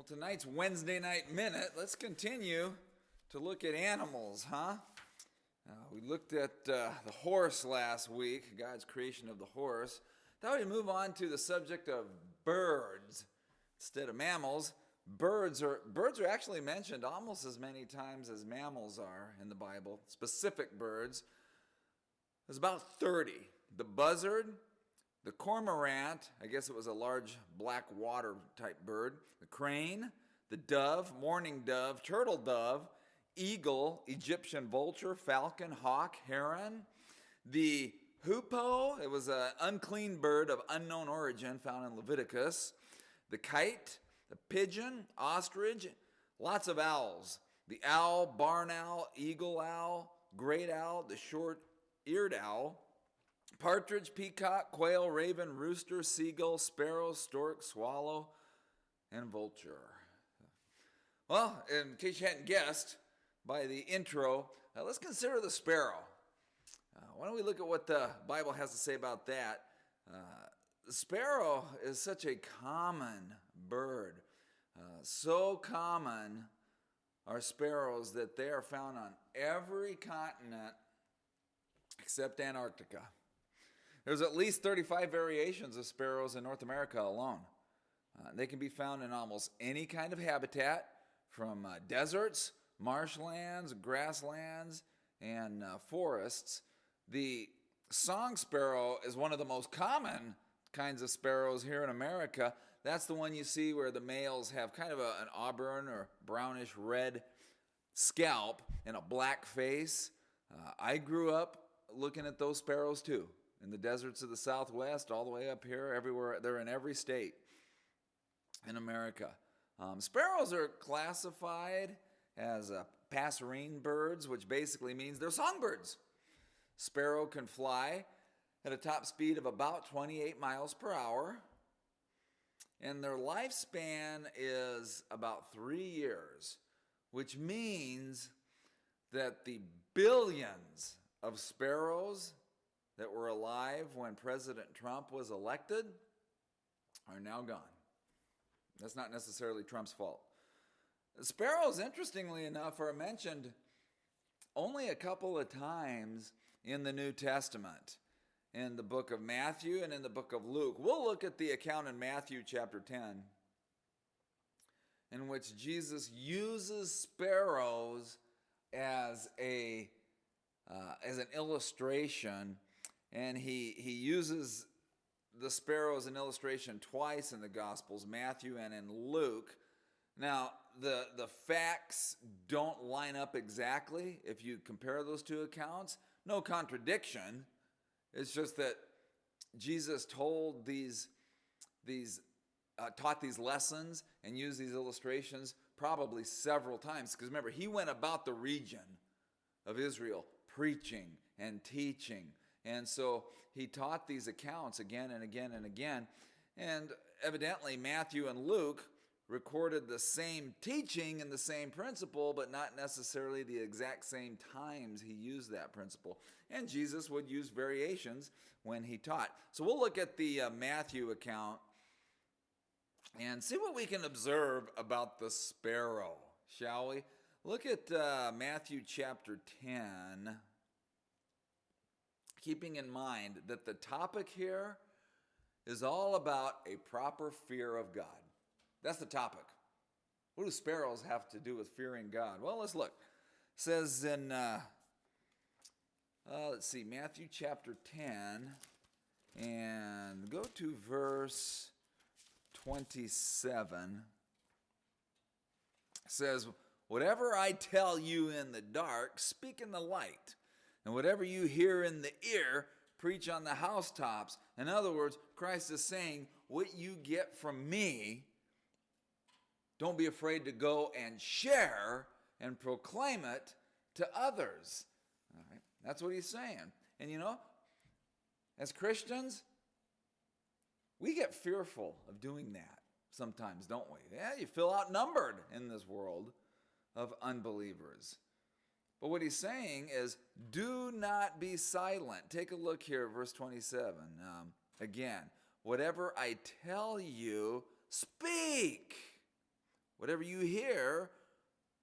Tonight's Wednesday Night Minute. Let's continue to look at animals, huh? We looked at the horse last week, God's creation of the horse. Thought we'd move on to the subject of birds instead of mammals. Birds are actually mentioned almost as many times as mammals are in the Bible. Specific birds. There's about 30. The buzzard, the cormorant, I guess it was a large black water type bird, the crane, the dove, mourning dove, turtle dove, eagle, Egyptian vulture, falcon, hawk, heron, the hoopoe, it was an unclean bird of unknown origin found in Leviticus, the kite, the pigeon, ostrich, lots of owls, the owl, barn owl, eagle owl, great owl, the short-eared owl, partridge, peacock, quail, raven, rooster, seagull, sparrow, stork, swallow, and vulture. Well, in case you hadn't guessed by the intro, let's consider the sparrow. Why don't we look at what the Bible has to say about that? The sparrow is such a common bird. So common are sparrows that they are found on every continent except Antarctica. There's at least 35 variations of sparrows in North America alone. They can be found in almost any kind of habitat, from deserts, marshlands, grasslands, and forests. The song sparrow is one of the most common kinds of sparrows here in America. That's the one you see where the males have kind of an auburn or brownish red scalp and a black face. I grew up looking at those sparrows too. In the deserts of the Southwest, all the way up here, everywhere. They're in every state in America. Sparrows are classified as passerine birds, which basically means they're songbirds. Sparrow can fly at a top speed of about 28 miles per hour, and their lifespan is about 3 years, which means that the billions of sparrows that were alive when President Trump was elected are now gone. That's not necessarily Trump's fault. Sparrows, interestingly enough, are mentioned only a couple of times in the New Testament, in the book of Matthew and in the book of Luke. We'll look at the account in Matthew chapter 10, in which Jesus uses sparrows as an illustration. And he uses the sparrow as an illustration twice in the Gospels, Matthew and in Luke. Now, the facts don't line up exactly if you compare those two accounts. No contradiction. It's just that Jesus taught these lessons and used these illustrations probably several times. Because remember, he went about the region of Israel preaching and teaching. And so he taught these accounts again and again and again. And evidently Matthew and Luke recorded the same teaching and the same principle, but not necessarily the exact same times he used that principle. And Jesus would use variations when he taught. So we'll look at the Matthew account and see what we can observe about the sparrow, shall we? Look at Matthew chapter 10. Keeping in mind that the topic here is all about a proper fear of God. That's the topic. What do sparrows have to do with fearing God? Well, let's look. It says in, Matthew chapter 10, and go to verse 27. It says, "Whatever I tell you in the dark, speak in the light. And whatever you hear in the ear, preach on the housetops." In other words, Christ is saying, what you get from me, don't be afraid to go and share and proclaim it to others. All right? That's what he's saying. And you know, as Christians, we get fearful of doing that sometimes, don't we? Yeah, you feel outnumbered in this world of unbelievers. But what he's saying is, do not be silent. Take a look here, verse 27. Again, whatever I tell you, speak. Whatever you hear,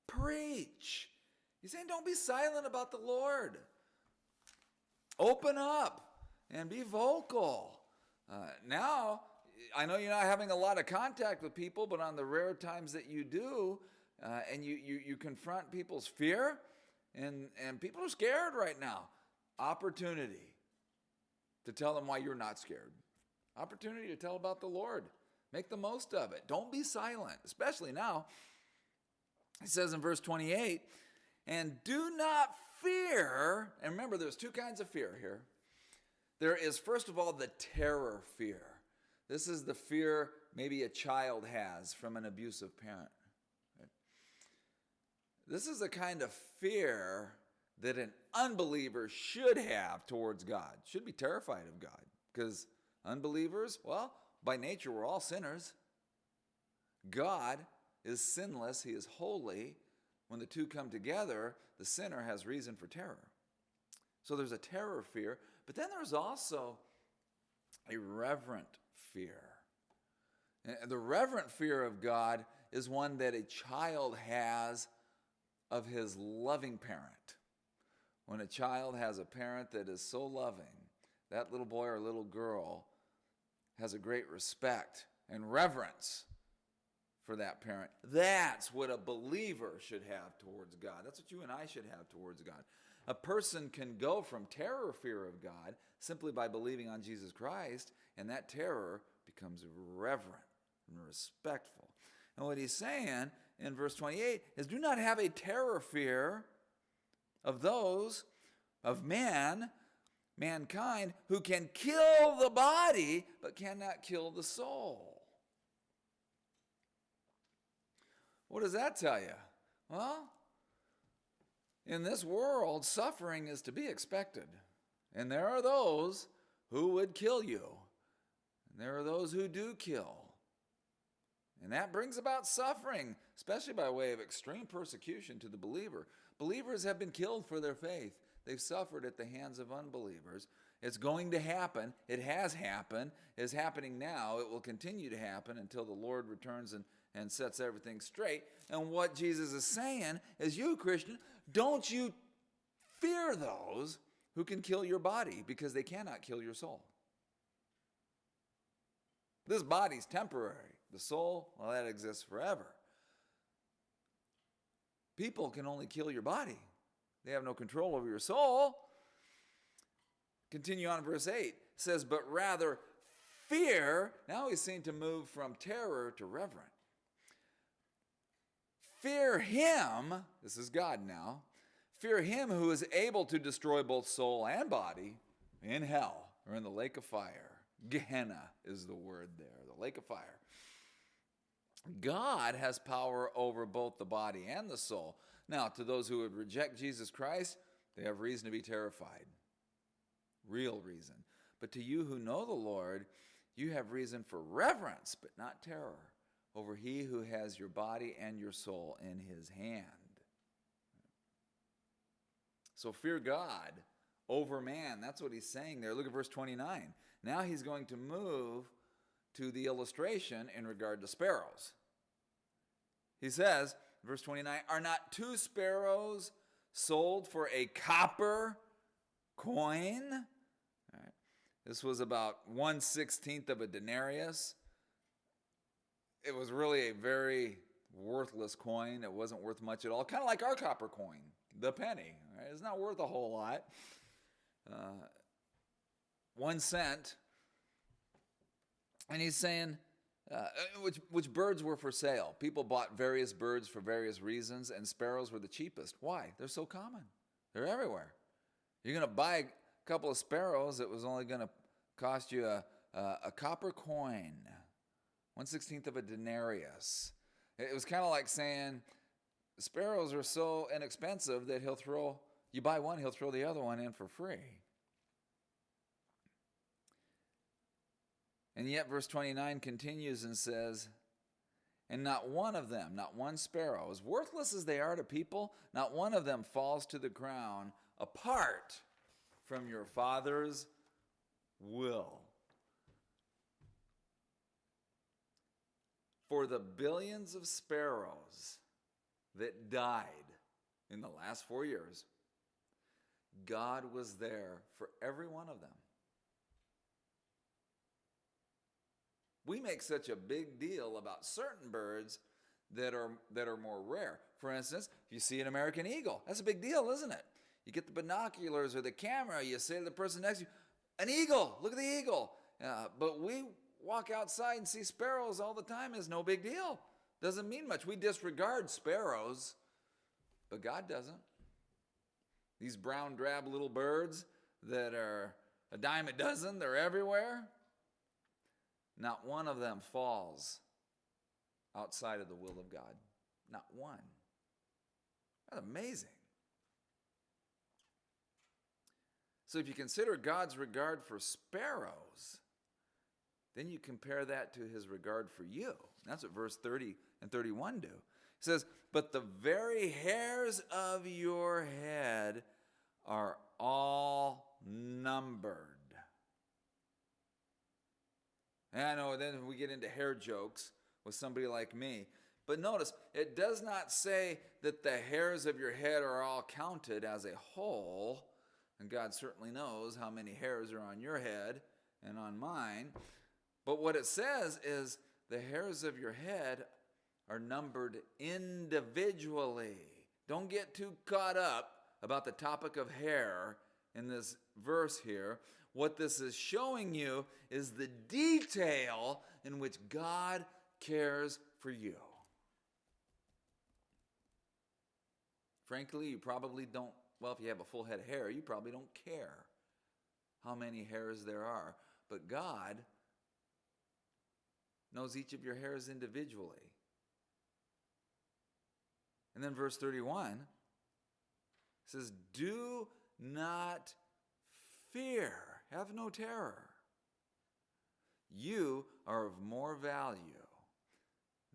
preach. He's saying don't be silent about the Lord. Open up and be vocal. Now, I know you're not having a lot of contact with people, but on the rare times that you do, and you confront people's fear, and people are scared right now. Opportunity to tell them why you're not scared. Opportunity to tell about the Lord. Make the most of it. Don't be silent, especially now. It says in verse 28, and do not fear. And remember, there's two kinds of fear here. There is, first of all, the terror fear. This is the fear maybe a child has from an abusive parent. This is the kind of fear that an unbeliever should have towards God, should be terrified of God. Because unbelievers, well, by nature, we're all sinners. God is sinless. He is holy. When the two come together, the sinner has reason for terror. So there's a terror fear, but then there's also a reverent fear. And the reverent fear of God is one that a child has of his loving parent. When a child has a parent that is so loving, that little boy or little girl has a great respect and reverence for that parent. That's what a believer should have towards God. That's what you and I should have towards God. A person can go from terror fear of God simply by believing on Jesus Christ, and that terror becomes reverent and respectful. And what he's saying in verse 28 is, do not have a terror fear of those, of mankind, who can kill the body but cannot kill the soul. What does that tell you? Well, in this world, suffering is to be expected. And there are those who would kill you. And there are those who do kill. And that brings about suffering, especially by way of extreme persecution to the believer. Believers have been killed for their faith. They've suffered at the hands of unbelievers. It's going to happen. It has happened. It's happening now. It will continue to happen until the Lord returns and sets everything straight. And what Jesus is saying is, you, Christian, don't you fear those who can kill your body, because they cannot kill your soul. This body's temporary. The soul, well, that exists forever. People can only kill your body. They have no control over your soul. Continue on in verse 8. It says, but rather fear. Now he's seen to move from terror to reverent. Fear him, this is God now, fear him who is able to destroy both soul and body in hell, or in the lake of fire. Gehenna is the word there, the lake of fire. God has power over both the body and the soul. Now, to those who would reject Jesus Christ, they have reason to be terrified. Real reason. But to you who know the Lord, you have reason for reverence, but not terror, over he who has your body and your soul in his hand. So fear God over man. That's what he's saying there. Look at verse 29. Now he's going to move to the illustration in regard to sparrows. He says, verse 29, are not 2 sparrows sold for a copper coin? All right. This was about 1/16 of a denarius. It was really a very worthless coin. It wasn't worth much at all. Kind of like our copper coin, the penny. Right? It's not worth a whole lot. 1 cent. And he's saying, which birds were for sale. People bought various birds for various reasons, and sparrows were the cheapest. Why? They're so common. They're everywhere. You're going to buy a couple of sparrows, it was only going to cost you a copper coin, 1/16 of a denarius. It was kind of like saying, sparrows are so inexpensive that you buy one, he'll throw the other one in for free. And yet verse 29 continues and says, and not one of them, not one sparrow, as worthless as they are to people, not one of them falls to the ground apart from your Father's will. For the billions of sparrows that died in the last 4 years, God was there for every one of them. We make such a big deal about certain birds that are more rare. For instance, if you see an American eagle, that's a big deal, isn't it? You get the binoculars or the camera, you say to the person next to you, an eagle, look at the eagle. But we walk outside and see sparrows all the time. It's no big deal. Doesn't mean much. We disregard sparrows, but God doesn't. These brown drab little birds that are a dime a dozen, they're everywhere. Not one of them falls outside of the will of God. Not one. That's amazing. So if you consider God's regard for sparrows, then you compare that to his regard for you. That's what verse 30 and 31 do. It says, but the very hairs of your head are all numbered. And I know then we get into hair jokes with somebody like me. But notice, it does not say that the hairs of your head are all counted as a whole. And God certainly knows how many hairs are on your head and on mine. But what it says is the hairs of your head are numbered individually. Don't get too caught up about the topic of hair in this verse here. What this is showing you is the detail in which God cares for you. Frankly, you probably don't, well, if you have a full head of hair, you probably don't care how many hairs there are. But God knows each of your hairs individually. And then verse 31 says, do not fear, have no terror. You are of more value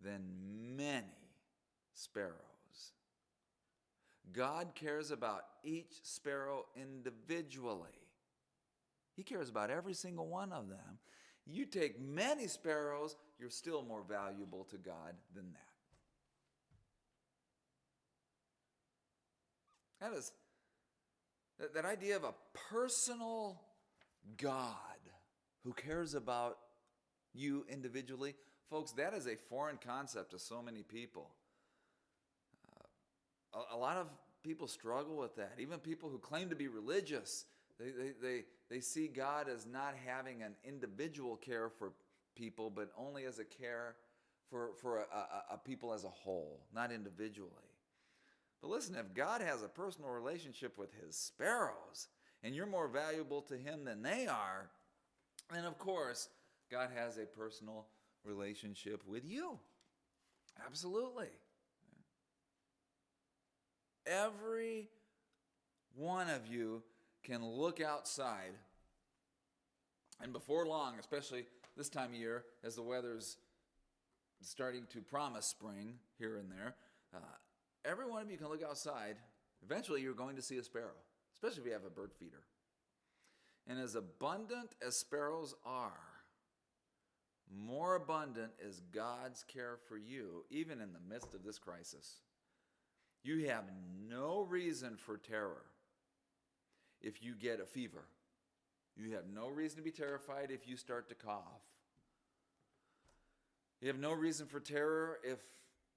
than many sparrows. God cares about each sparrow individually. He cares about every single one of them. You take many sparrows, you're still more valuable to God than that. That idea of a personal God who cares about you individually, folks, that is a foreign concept to so many people. A lot of people struggle with that. Even people who claim to be religious, they see God as not having an individual care for people, but only as a care for a people as a whole, not individually. But listen, if God has a personal relationship with his sparrows, and you're more valuable to him than they are, then of course, God has a personal relationship with you. Absolutely. Every one of you can look outside, and before long, especially this time of year, as the weather's starting to promise spring here and there, every one of you can look outside. Eventually, you're going to see a sparrow, especially if you have a bird feeder. And as abundant as sparrows are, more abundant is God's care for you, even in the midst of this crisis. You have no reason for terror if you get a fever. You have no reason to be terrified if you start to cough. You have no reason for terror if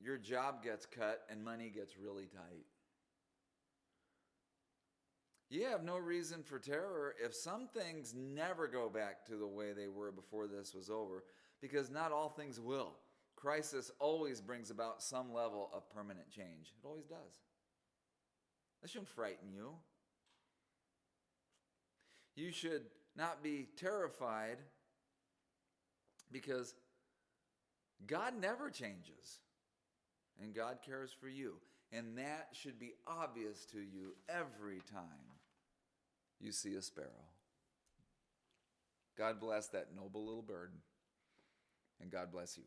your job gets cut and money gets really tight. You have no reason for terror if some things never go back to the way they were before this was over, because not all things will. Crisis always brings about some level of permanent change. It always does. That shouldn't frighten you. You should not be terrified because God never changes, and God cares for you. And that should be obvious to you every time you see a sparrow. God bless that noble little bird, and God bless you.